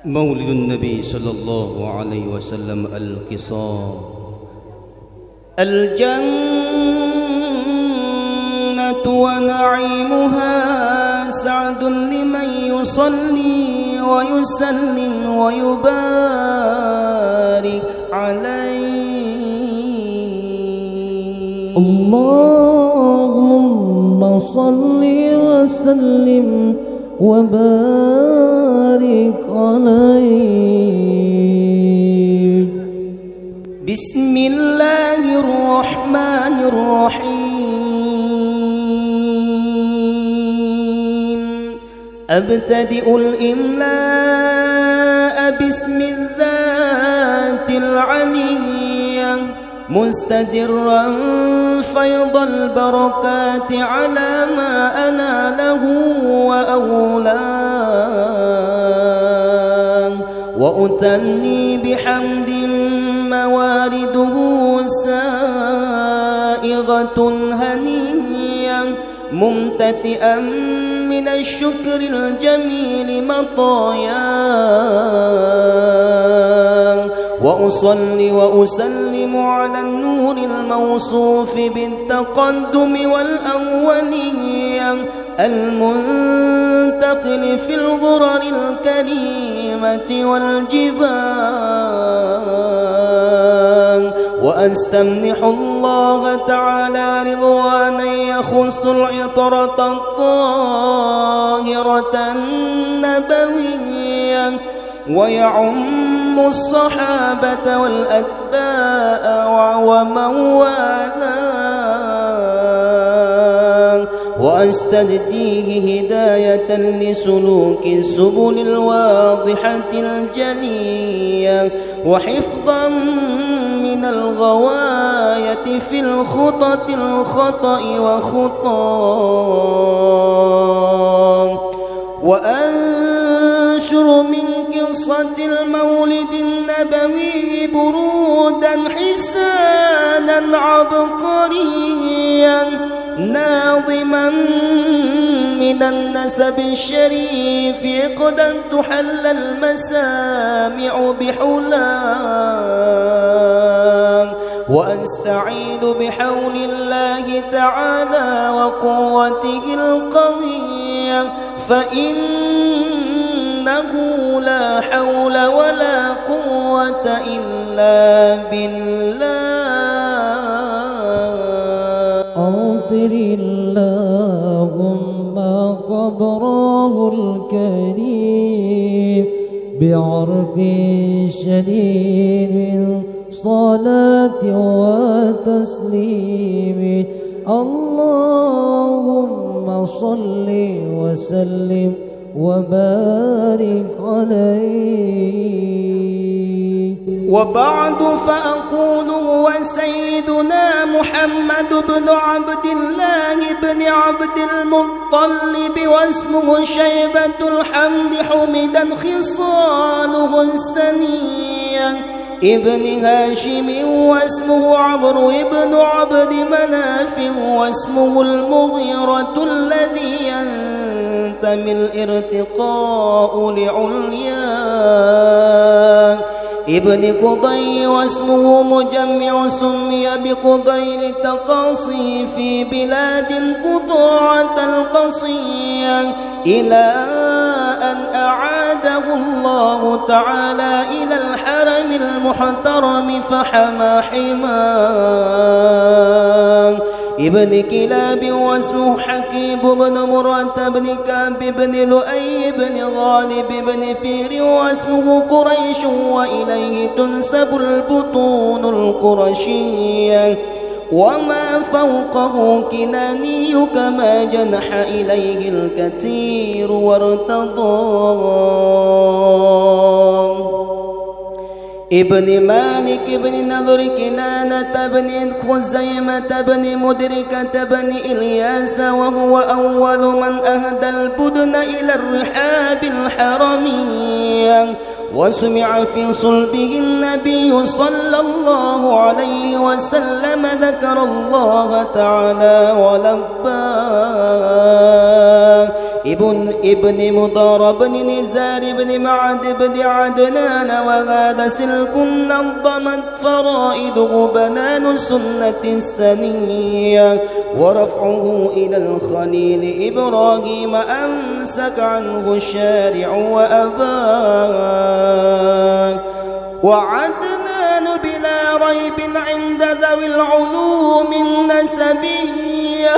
مولد النبي صلى الله عليه وسلم القصار. الجنة ونعيمها سعد لمن يصلي ويسلم ويبارك عليه. اللهم صل وسلم وبارك عليه. بسم الله الرحمن الرحيم. أبتدئ الإملاء باسم الذات العلية مستدرا فيض البركات على ما أناله وأولاه، وأتني بحمد موارده سائغة هنية ممتلئا من الشكر الجميل مطاياه، وأصلي وأسلم على النور الموصوف بالتقدم والأولية المنتقل في الغرر الكريمة والجبال، وأستمنح الله تعالى رضوانا يخص العطرة الطاهرة النبوية ويعم الصحابة والأتباع ومن والاه، وأستهديه هداية لسلوك السبل الواضحة الجلية وحفظا من الغواية في الخطط الخطأ وخطاه، وأنشر من قصة المولد النبوي برودا حسانا عبقريا ناظما من النسب الشريف قد تحل المسامع بحلاه، وأستعيد بحول الله تعالى وقوته القوية فإنه لا حول ولا قوة إلا بالله. أمطر اللهم قبره الكريم بعرف شديد من صلاة وتسليم. اللهم صل وسلم وبارك عليه. وبعد فأقول هو سيدنا محمد بن عبد الله بن عبد المطلب واسمه شيبة الحمد حمدا خصاله السنية ابن هاشم واسمه عمرو بن عبد مناف واسمه المغيرة الذي ينتمي الارتقاء لعلياه ابن قضي واسمه مجمع سمي بقضي للتقاصي في بلاد قطاعة القصية إلى أن أعاده الله تعالى إلى الحرم المحترم فحمى حماه ابن كلاب واسمه حكيم بن مرة بن كعب بن لؤي بن غالب بن فير واسمه قريش وإليه تنسب البطون القرشية وما فوقه كناني كما جنح إليه الكثير وارتضاه ابن مالك بن نضر كنانة بن خزيمة بن مدركة بن إلياس وهو أول من أهدى البدن إلى الرحاب الحرمية وسمع في صلبه النبي صلى الله عليه وسلم ذكر الله تعالى ولباه ابن مضر بن نزار بن معد بن عدنان. وهذا سلك نظمت فرائده بنان سنة السنية، ورفعه إلى الخليل إبراهيم أمسك عنه الشارع وأباه. وعدنان بلا ريب عند ذوي العلوم النسبية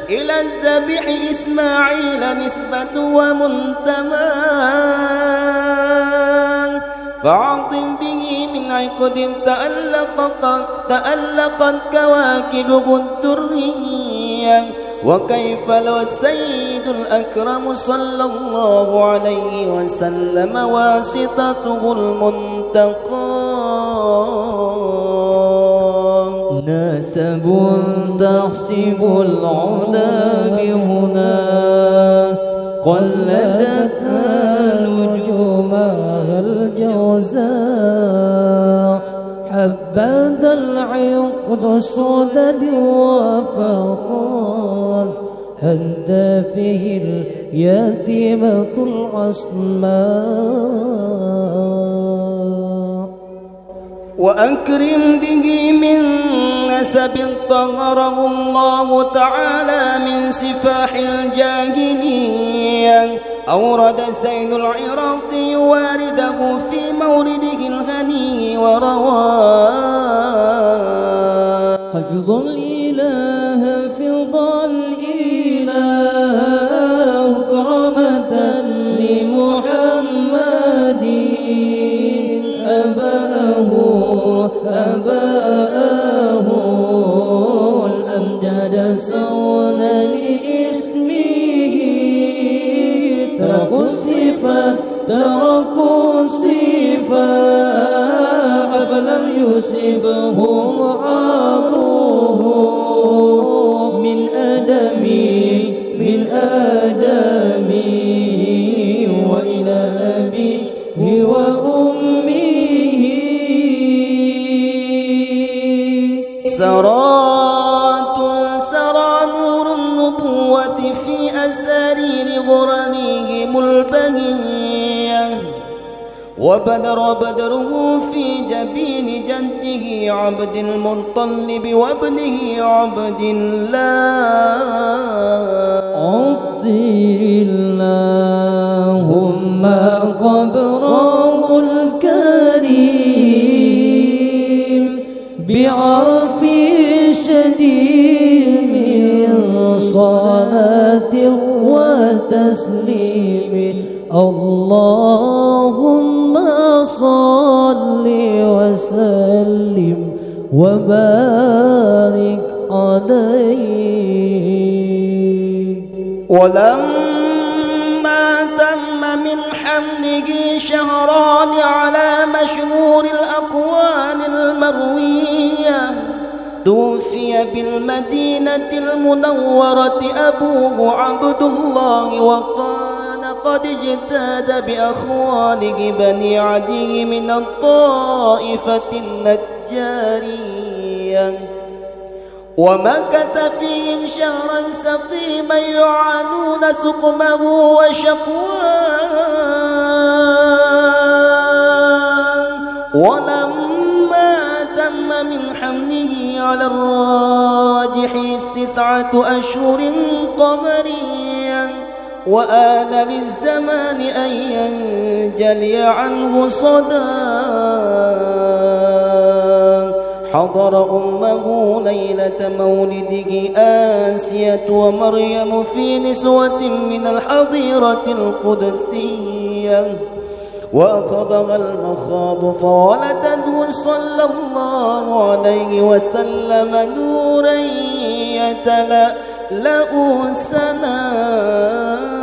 إلى الذبح إسماعيل نسبة ومنتمى. فعظم به من عقد تألقت كواكبه الدرية. وكيف لو السيد الأكرم صلى الله عليه وسلم واسطته المنتقى. نسب تحسب العلا بهنا قلدتها نجومها الجوزاء. حبذا العقد صدد وفخار هدافه اليتيمة العصماء. وأكرم به من نسب طهره الله تعالى من سفاح الجاهلية. أورد زين العراقي وارده في مورده الغني ورواه. حفظ الإله حفظ الإله كرامة لمحمد أباه الأمجد سون لإسمه. تركوا الصفات فلم يصبهم عاروه من آدمي وإلى أبيه وأمه. سرى نور النبوة في أسارير غرانهم البهية. وبدره في جبين جده عبد المطلب وابنه عبد الله. عطر اللهم قبره الكريم بعرف شديد من صلاة وتسليم. اللهم صل وسلم وبارك عليه. ولما تم من حمله شهران على مشهور الأقوال المروية توفي بالمدينة المنورة أبوه عبد الله. وكان قد اجتاد بأخوانه بني عدي من الطائفة النجارية. ومكث فيهم شهرا سقيما يعانون سقمه وشقواه. ولما تم من حمله على الراجح 9 أشهر قمريا وآن للزمان أن ينجلي عنه صداه. حضر أمه ليلة مولده آسية ومريم في نسوة من الحظيرة القدسية. وأخذها المخاض فولدته صلى الله عليه وسلم نورا يتلألأ سناه.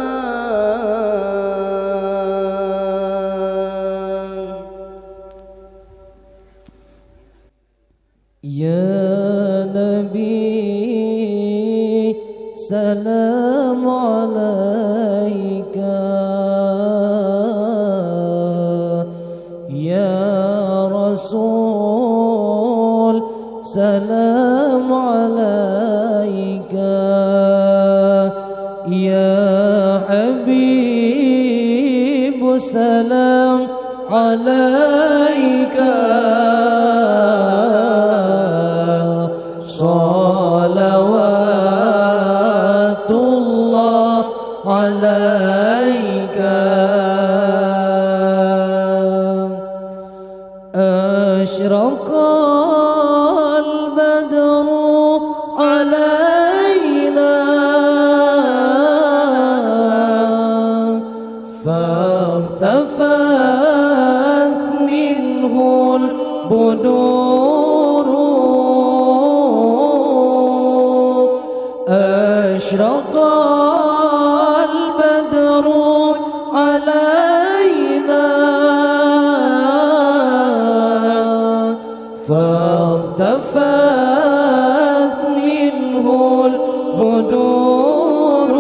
يا نبي سلام عليك. يا رسول سلام عليك. يا سلام عليك صلوات الله عليك أشرق البدر علينا فاختفت منه البدور أشرق البدر علينا فاختفت منه البدور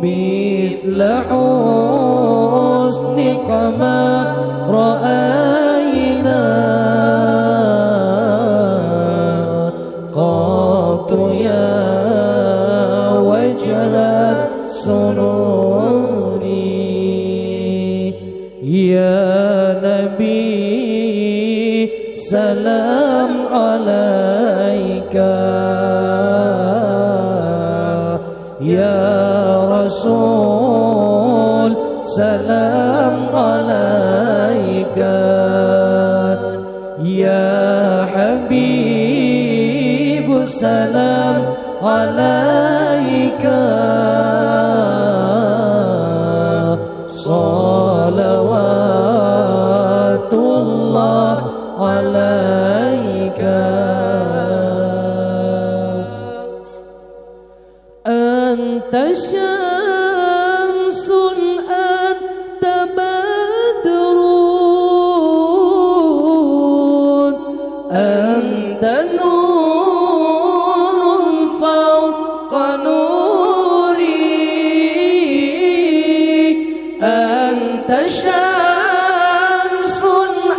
مثل حسنك ما رأينا قط يا وجه السنون يا نبي سلام عليك يا رسول سلام عليك يا حبيب سلام عليك صلوات الله عليك أنت شمس أنت بدر أنت نور فوق نوري أنت شمس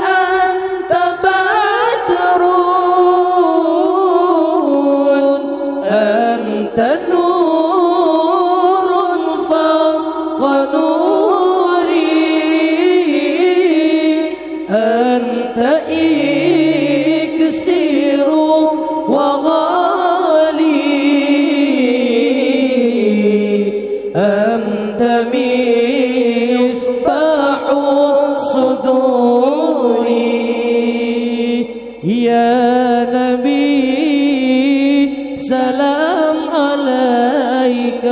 أنت بدر أنت نور فوق نوري أنت إكسير وغالي أنت مصباح الصدور يا نبي سلام عليك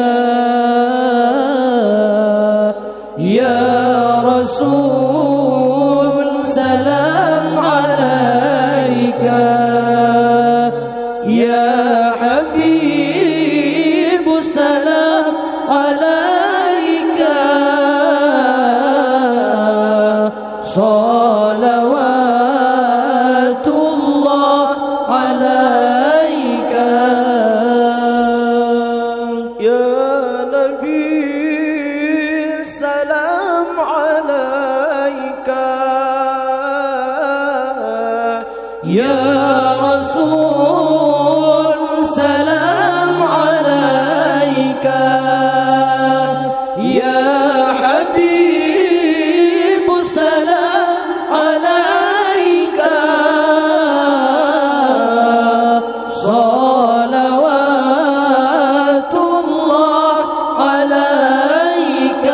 يا رسول سلام عليك يا حبيب سلام عليك صلوات الله عليك يا نبي سلام عليك يا رسول سلام عليك يا حبيب سلام عليك صلوات الله عليك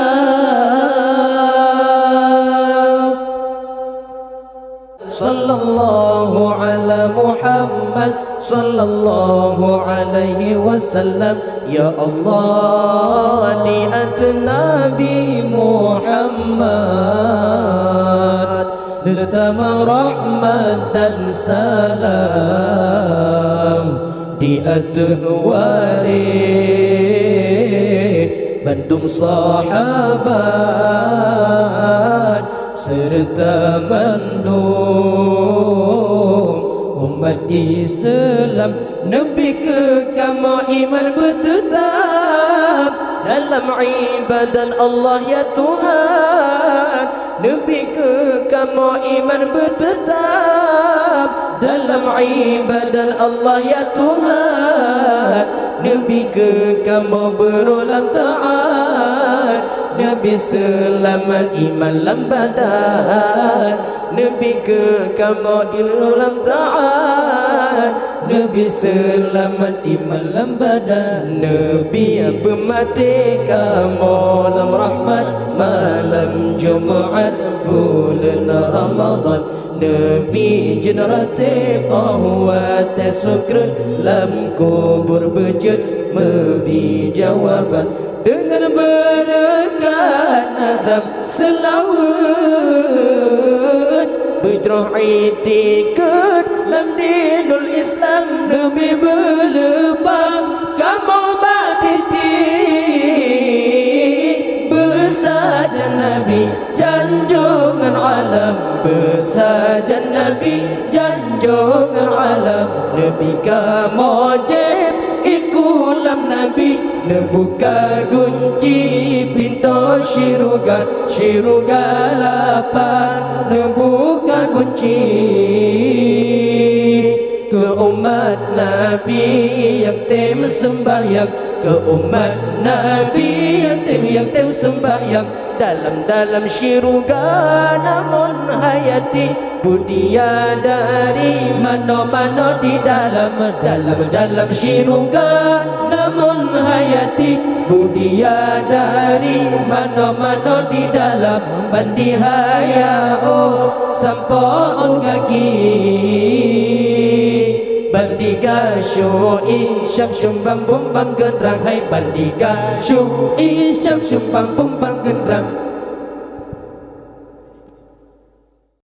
صلى الله على محمد صلى الله عليه وسلم يا الله لأتنا بمحمد نتم رحمة سلام di At-Tuhwari Bandung sahabat serta Bandung umat Islam Nabi ke kamu iman bertetap dalam ibadah Allah ya Tuhan Nabi ke kamu iman bertetap dalam ibadah Allah ya Tuhan Nabi ke kamu berulang taat Nabi selamat iman lam badan, Nabi kekama illam ta'ad, Nabi selamat iman lam badan, Nabi bermati kama lam rahmat malam Jumaat bulan Ramadan, Nabi generate qahwat sukr lam kubur bejut memberi jawaban dengan berkat nazam selawat berterah itikad lam dinul Islam, Nabi berlebang kamu batiti bersaja Nabi janjungan alam, bersaja Nabi janjungan alam, Nabi kamojib ikulam Nabi membuka kunci pintu syurga, syurga lapang membuka kunci ke umat Nabi yang tem sembahyang, ke umat Nabi yang tem sembahyang dalam syurga namun hayati budia dari mana-mana di dalam syurga namun hayati budia dari mana-mana di dalam bandihaya oh sampon kaki bandiga syu'i syam syumbang bumbang gendrang hai bandiga syu'i syam syumbang bumbang gendrang